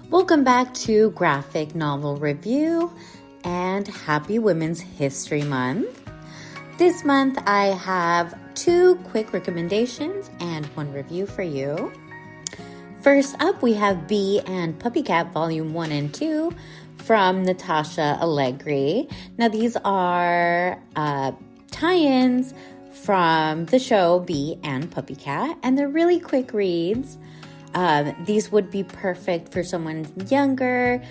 Welcome back to Graphic Novel Review and happy Women's History Month. This month I have 2 quick recommendations and 1 review for you. First up, we have Belle and Puppycat Volume 1 and 2 from Natasha Allegri. Now these are tie-ins from the show Belle and Puppycat, and they're really quick reads. These would be perfect for someone younger,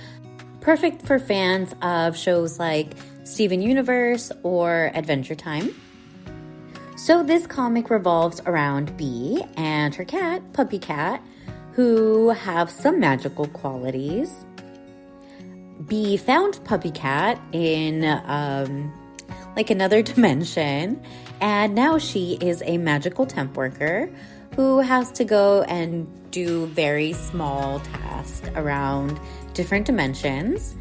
perfect for fans of shows like Steven Universe or Adventure Time. So this comic revolves around Belle and her cat, Puppycat, who have some magical qualities. Belle found Puppycat in another dimension, and now she is a magical temp worker who has to go and do very small tasks around different dimensions.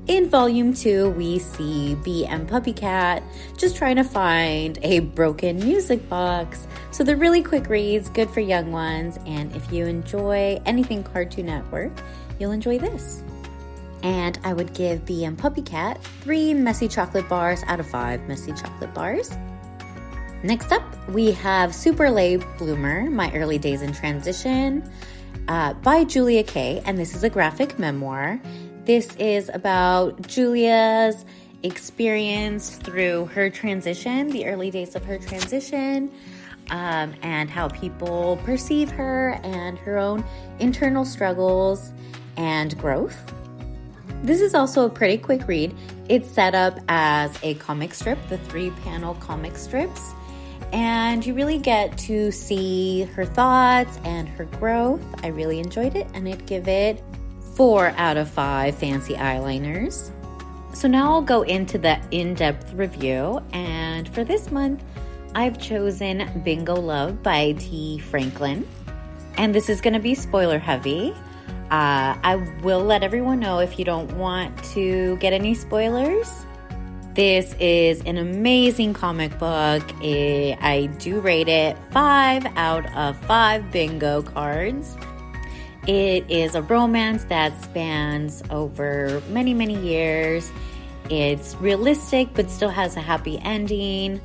In Volume 2, we see Belle and Puppycat just trying to find a broken music box. So they're really quick reads, good for young ones, and if you enjoy anything Cartoon Network, you'll enjoy this. And I would give Belle and Puppycat 3 messy chocolate bars out of 5 messy chocolate bars. Next up, we have Super Late Bloomer, My Early Days in Transition, by Julia Kaye, and this is a graphic memoir. This is about Julia's experience through her transition, the early days of her transition, and how people perceive her and her own internal struggles and growth. This is also a pretty quick read. It's set up as a comic strip, the 3-panel comic strips. And you really get to see her thoughts and her growth. I really enjoyed it, and I'd give it 4 out of 5 fancy eyeliners. So now I'll go into the in-depth review, and for this month, I've chosen Bingo Love by T. Franklin. And this is going to be spoiler heavy. I will let everyone know if you don't want to get any spoilers. This is an amazing comic book. I do rate it 5 out of 5 bingo cards. It is a romance that spans over many, many years. It's realistic, but still has a happy ending.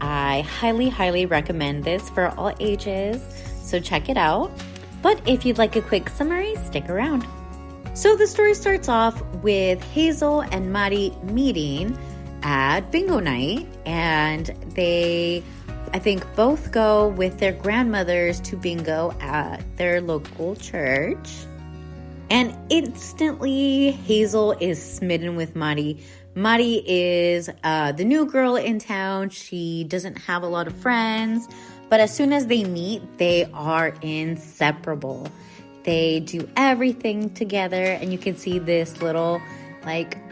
I highly, highly recommend this for all ages, so check it out. But if you'd like a quick summary, stick around. So the story starts off with Hazel and Mari meeting at bingo night, and they, I think, both go with their grandmothers to bingo at their local church. And instantly, Hazel is smitten with Mari. Mari is the new girl in town. She doesn't have a lot of friends, but as soon as they meet, they are inseparable. They do everything together, and you can see this little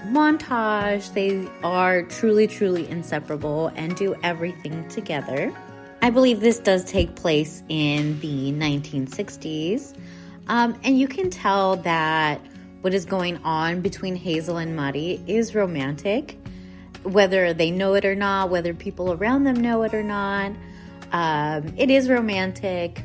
montage. They are truly, truly inseparable and do everything together. I believe this does take place in the 1960s. And you can tell that what is going on between Hazel and Mari is romantic, whether they know it or not, whether people around them know it or not. It is romantic,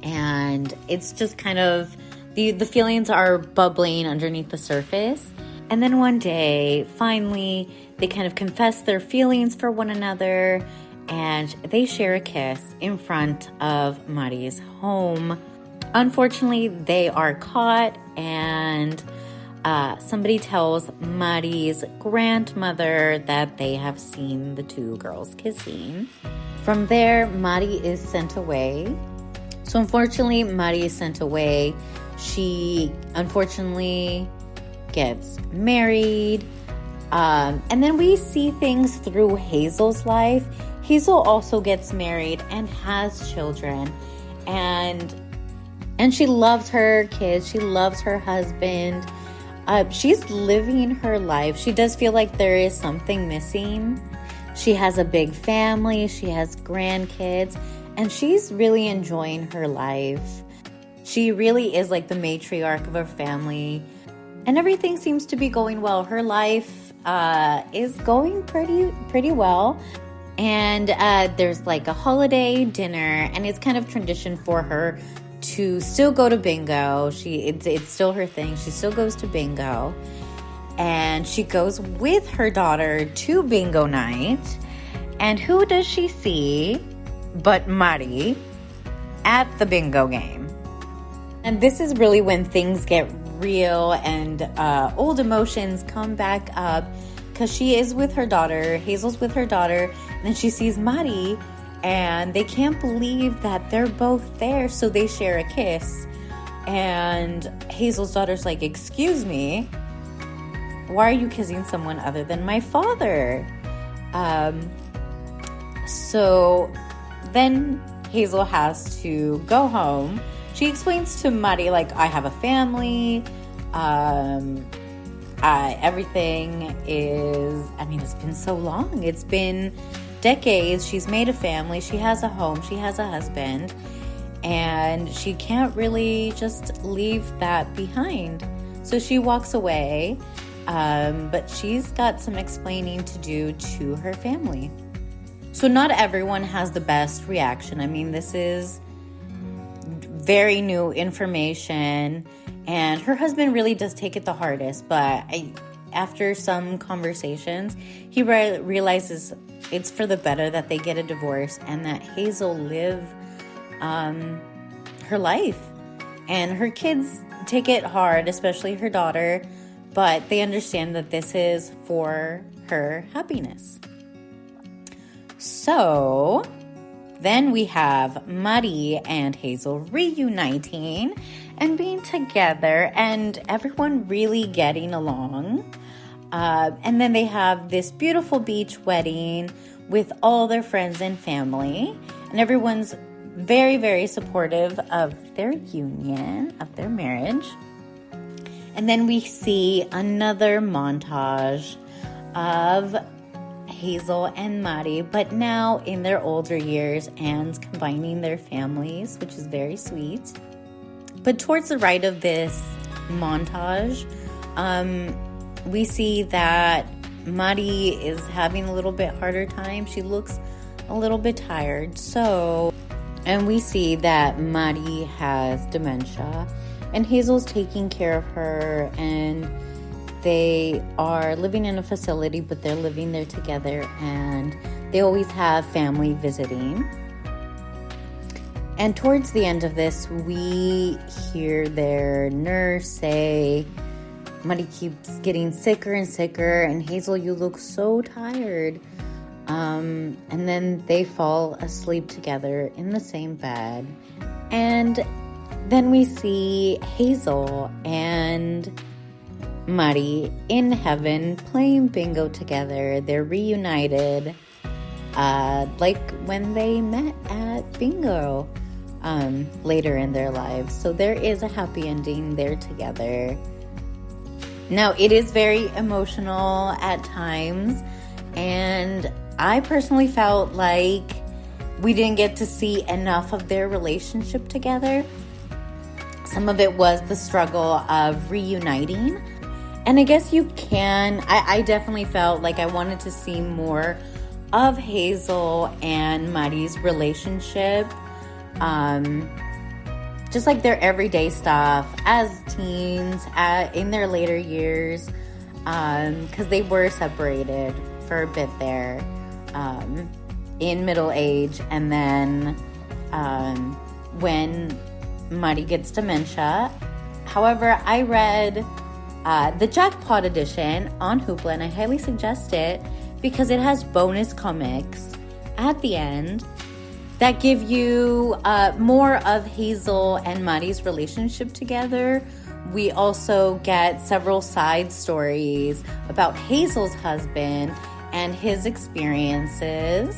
and it's just kind of the feelings are bubbling underneath the surface. And then one day, finally, they kind of confess their feelings for one another, and they share a kiss in front of Mari's home. Unfortunately, they are caught, and somebody tells Mari's grandmother that they have seen the 2 girls kissing. From there, Mari is sent away. So unfortunately, Mari is sent away. She unfortunately gets married. And then we see things through Hazel's life. Hazel also gets married and has children. And she loves her kids. She loves her husband. She's living her life. She does feel like there is something missing. She has a big family. She has grandkids. And she's really enjoying her life. She really is like the matriarch of her family. And everything seems to be going well. Her life is going pretty well. And there's like a holiday dinner, and it's kind of tradition for her to still go to bingo. It's still her thing. She still goes to bingo. And she goes with her daughter to bingo night. And who does she see but Mari at the bingo game? And this is really when things get real and old emotions come back up, because she is with her daughter. Hazel's with her daughter. And then she sees Mari, and they can't believe that they're both there. So they share a kiss. And Hazel's daughter's like, "Excuse me, why are you kissing someone other than my father?" So then Hazel has to go home. She explains to Mari, like, "I have a family. Everything is, it's been so long. It's been decades. She's made a family. She has a home. She has a husband. And she can't really just leave that behind." So she walks away. But she's got some explaining to do to her family. So not everyone has the best reaction. This is very new information, and her husband really does take it the hardest. But after some conversations, he realizes it's for the better that they get a divorce and that Hazel live her life. And her kids take it hard, especially her daughter, but they understand that this is for her happiness. So then we have Mari and Hazel reuniting and being together and everyone really getting along. And then they have this beautiful beach wedding with all their friends and family. And everyone's very, very supportive of their union, of their marriage. And then we see another montage of Hazel and Mari, but now in their older years and combining their families, which is very sweet. But towards the right of this montage, we see that Mari is having a little bit harder time. She looks a little bit tired. And we see that Mari has dementia. And Hazel's taking care of her, and they are living in a facility, but they're living there together, and they always have family visiting. And towards the end of this, we hear their nurse say, "Mari keeps getting sicker and sicker, and Hazel, you look so tired." And then they fall asleep together in the same bed. And then we see Hazel and Mari in heaven playing bingo together. They're reunited, like when they met at bingo later in their lives. So there is a happy ending. They're together. Now, it is very emotional at times, and I personally felt like we didn't get to see enough of their relationship together. Some of it was the struggle of reuniting. And I guess you can. I definitely felt like I wanted to see more of Hazel and Mari's relationship. Just like their everyday stuff as teens, in their later years. Because they were separated for a bit there in middle age. And then when Mari gets dementia. However, I read the Jackpot Edition on Hoopla, and I highly suggest it because it has bonus comics at the end that give you more of Hazel and Mari's relationship together. We also get several side stories about Hazel's husband and his experiences.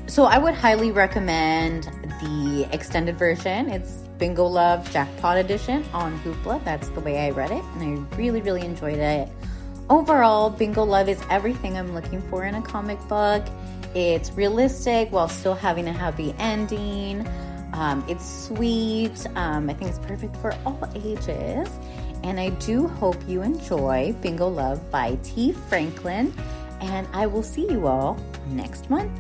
So I would highly recommend the extended version. It's Bingo Love Jackpot Edition on Hoopla. That's the way I read it, and I really, really enjoyed it. Overall, Bingo Love is everything I'm looking for in a comic book. It's realistic while still having a happy ending. It's sweet. I think it's perfect for all ages. And I do hope you enjoy Bingo Love by T. Franklin. And I will see you all next month.